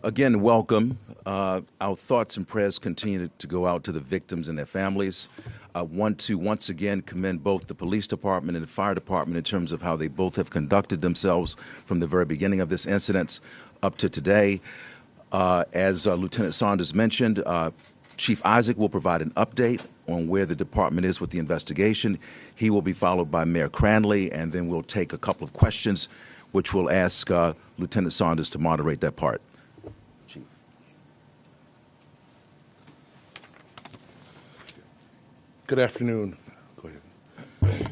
Again, welcome. Our thoughts and prayers continue to go out to the victims and their families. I want to once again commend both the police department and the fire department in terms of how they both have conducted themselves from the very beginning of this incident up to today. As Lieutenant Saunders mentioned, Chief Isaac will provide an update on where the department is with the investigation. He will be followed by Mayor Cranley, and then we'll take a couple of questions, which we'll ask Lieutenant Saunders to moderate that part. Chief. Good afternoon. Go ahead.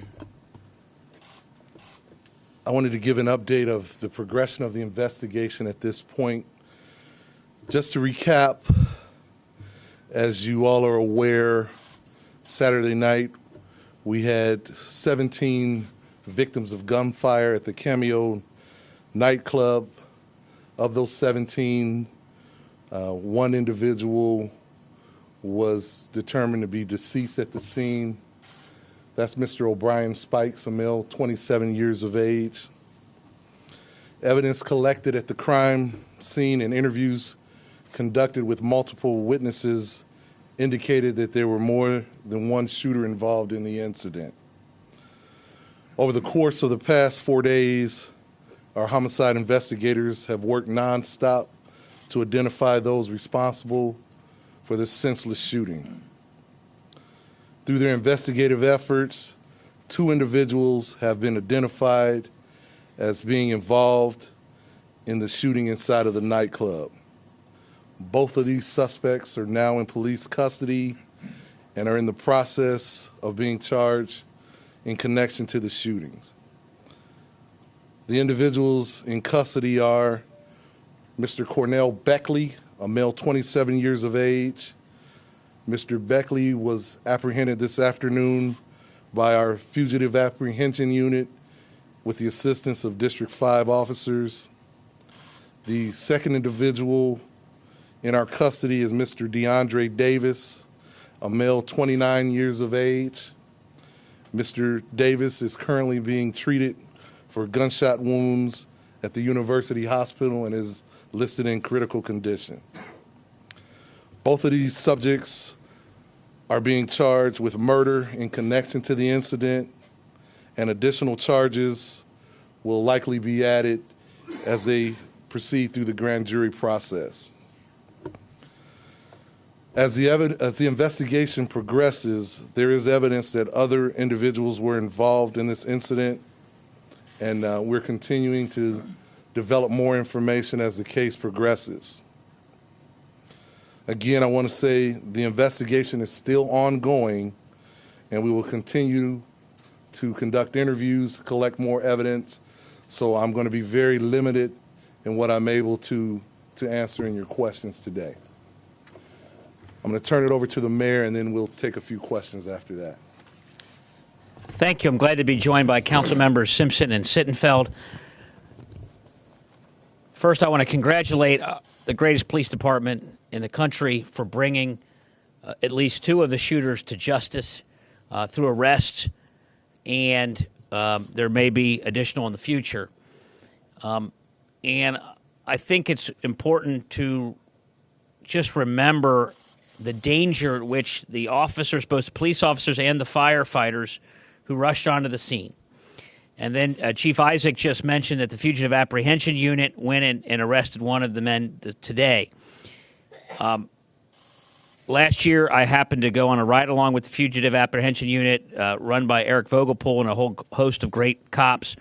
I wanted to give an update of the progression of the investigation at this point. Just to recap, as you all are aware, Saturday night we had 17 victims of gunfire at the Cameo nightclub. Of those 17, one individual was determined to be deceased at the scene. That's Mr. O'Brien Spikes, a male, 27 years of age. Evidence collected at the crime scene and interviews conducted with multiple witnesses indicated that there were more than one shooter involved in the incident. Over the course of the past 4 days, our homicide investigators have worked nonstop to identify those responsible for this senseless shooting. Through their investigative efforts, 2 individuals have been identified as being involved in the shooting inside of the nightclub. Both of these suspects are now in police custody and are in the process of being charged in connection to the shootings. The individuals in custody are Mr. Cornell Beckley, a male, 27 years of age. Mr. Beckley was apprehended this afternoon by our fugitive apprehension unit with the assistance of District 5 officers. The second individual in our custody is Mr. DeAndre Davis, a male, 29 years of age. Mr. Davis is currently being treated for gunshot wounds at the University Hospital and is listed in critical condition. Both of these subjects are being charged with murder in connection to the incident, and additional charges will likely be added as they proceed through the grand jury process. As the investigation progresses, there is evidence that other individuals were involved in this incident, and we're continuing to develop more information as the case progresses. Again, I want to say the investigation is still ongoing, and we will continue to conduct interviews, collect more evidence, so I'm going to be very limited in what I'm able to answer in your questions today. I'm going to turn it over to the mayor, and then we'll take a few questions after that. Thank you. I'm glad to be joined by Council Members Simpson and Sittenfeld. First, I want to congratulate the greatest police department in the country for bringing at least 2 of the shooters to justice through arrest, and there may be additional in the future. And I think it's important to just remember the danger at which the officers, both police officers and the firefighters who rushed onto the scene. And then Chief Isaac just mentioned that the Fugitive Apprehension Unit went and arrested one of the men today. Last year, I happened to go on a ride-along with the Fugitive Apprehension Unit run by Eric Vogelpohl and a whole host of great cops.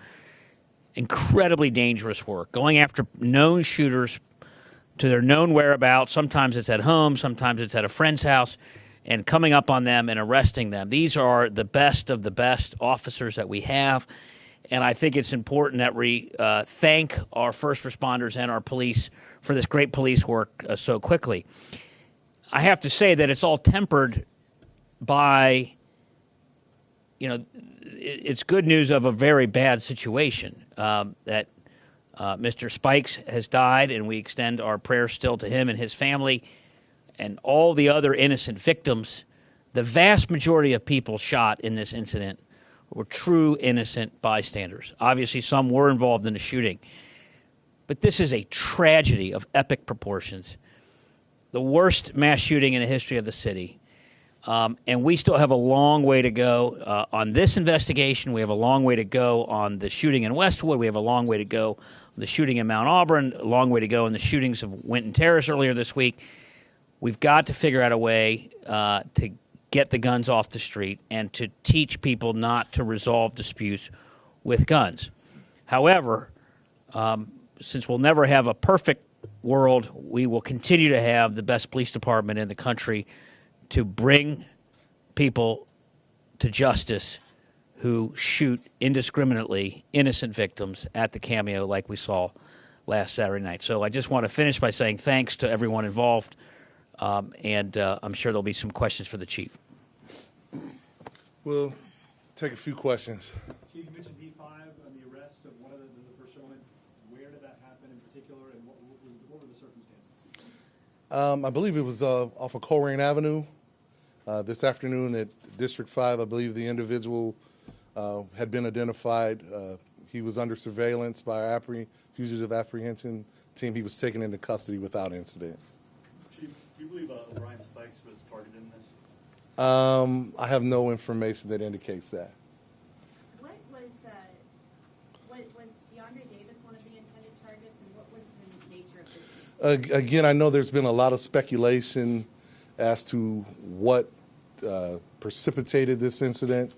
Incredibly dangerous work, going after known shooters to their known whereabouts. Sometimes it's at home, sometimes it's at a friend's house, and coming up on them and arresting them. These are the best of the best officers that we have, and I think it's important that we thank our first responders and our police for this great police work so quickly. I have to say that it's all tempered by, it's good news of a very bad situation, that Mr. Spikes has died, and we extend our prayers still to him and his family and all the other innocent victims. The vast majority of people shot in this incident were true innocent bystanders. Obviously, some were involved in the shooting. But this is a tragedy of epic proportions. The worst mass shooting in the history of the city. And we still have a long way to go on this investigation. We have a long way to go on the shooting in Westwood. We have a long way to go on the shooting in Mount Auburn, a long way to go in the shootings of Winton Terrace earlier this week. We've got to figure out a way to get the guns off the street and to teach people not to resolve disputes with guns. However, since we'll never have a perfect world, we will continue to have the best police department in the country to bring people to justice who shoot indiscriminately innocent victims at the Cameo like we saw last Saturday night. So I just want to finish by saying thanks to everyone involved, and I'm sure there'll be some questions for the chief. We'll take a few questions. Chief, you mentioned D5 and the arrest of one of the first gentlemen. Where did that happen in particular, and what were the circumstances? I believe it was off of Colerain Avenue this afternoon at District 5. I believe the individual had been identified. He was under surveillance by our fugitive apprehension team. He was taken into custody without incident. Chief, do you believe O'Brien Spikes was targeted in this? I have no information that indicates that. What was DeAndre Davis one of the intended targets, and what was the nature of this? Again, I know there's been a lot of speculation as to what precipitated this incident.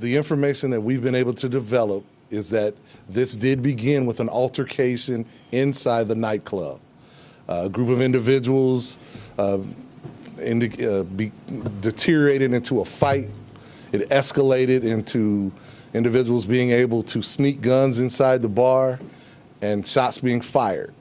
The information that we've been able to develop is that this did begin with an altercation inside the nightclub. A group of individuals deteriorated into a fight. It escalated into individuals being able to sneak guns inside the bar and shots being fired.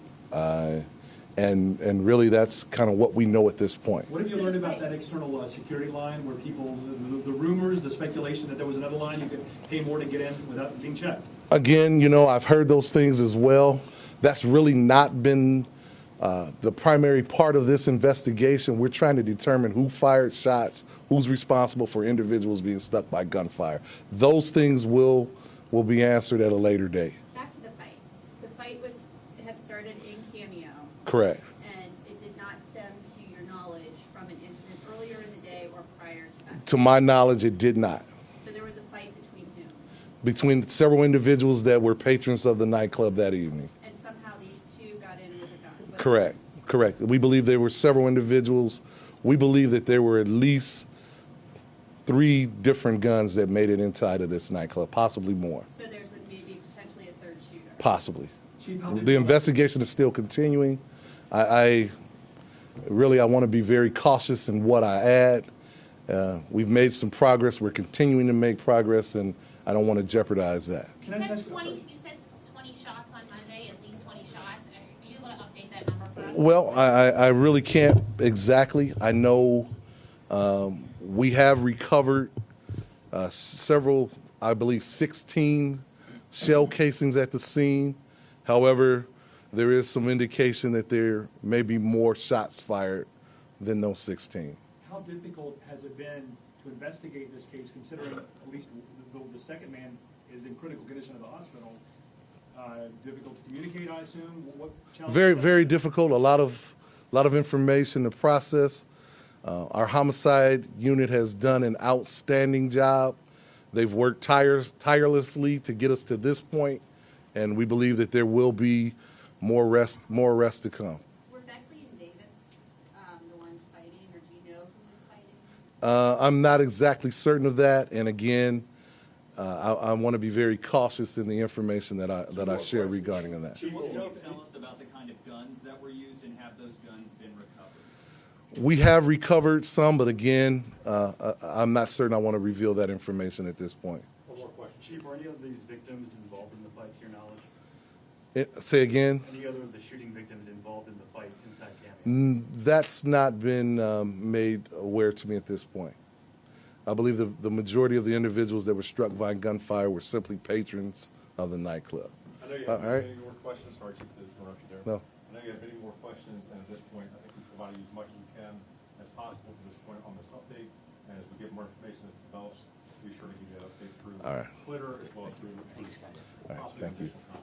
And really that's kind of what we know at this point. What have you learned about that external security line where people, the rumors, the speculation that there was another line you could pay more to get in without being checked? Again, you know, I've heard those things as well. That's really not been the primary part of this investigation. We're trying to determine who fired shots, who's responsible for individuals being struck by gunfire. Those things will be answered at a later date. Back to the fight. The fight had started in Cameo. Correct. And it did not stem, to your knowledge, from an incident earlier in the day or prior to that. To my knowledge, it did not. So there was a fight between whom? Between several individuals that were patrons of the nightclub that evening. And somehow these two got in with a gun. Correct. Correct. We believe there were several individuals. We believe that there were at least 3 different guns that made it inside of this nightclub, possibly more. So there's maybe potentially a third shooter. Possibly. Chief, how did The investigation is still continuing. I want to be very cautious in what I add. We've made some progress. We're continuing to make progress, and I don't want to jeopardize that. Can I just ask- You said 20 shots on Monday, at least 20 shots. Are you able to update that number for us? Well, I really can't exactly. I know we have recovered several, I believe 16 shell casings at the scene. However, there is some indication that there may be more shots fired than those 16. How difficult has it been to investigate this case, considering at least the second man is in critical condition at the hospital? Difficult to communicate, I assume? What challenges? Very, very difficult. A lot of information to process. Our homicide unit has done an outstanding job. They've worked tirelessly to get us to this point, and we believe that there will be more arrests to come. Were Beckley and Davis the ones fighting, or do you know who was fighting? I'm not exactly certain of that, and again, I want to be very cautious in the information that I share regarding that. Chief, can you tell us about the kind of guns that were used, and have those guns been recovered? We have recovered some, but again, I'm not certain I want to reveal that information at this point. One more question. Chief, are any of these victims involved in the fight, to your knowledge? Say again? Any other of the shooting victims involved in the fight inside Cameo? That's not been made aware to me at this point. I believe the majority of the individuals that were struck by gunfire were simply patrons of the nightclub. I know you All have right. many more questions. Sorry, Chief, to interrupt you there. No. I know you have many more questions, and at this point, I think we've provided you as much as we can as possible to this point on this update. And as we get more information as it develops, be sure to give you that update through All right. Twitter as well as through All right. possibly Thank you. official comments.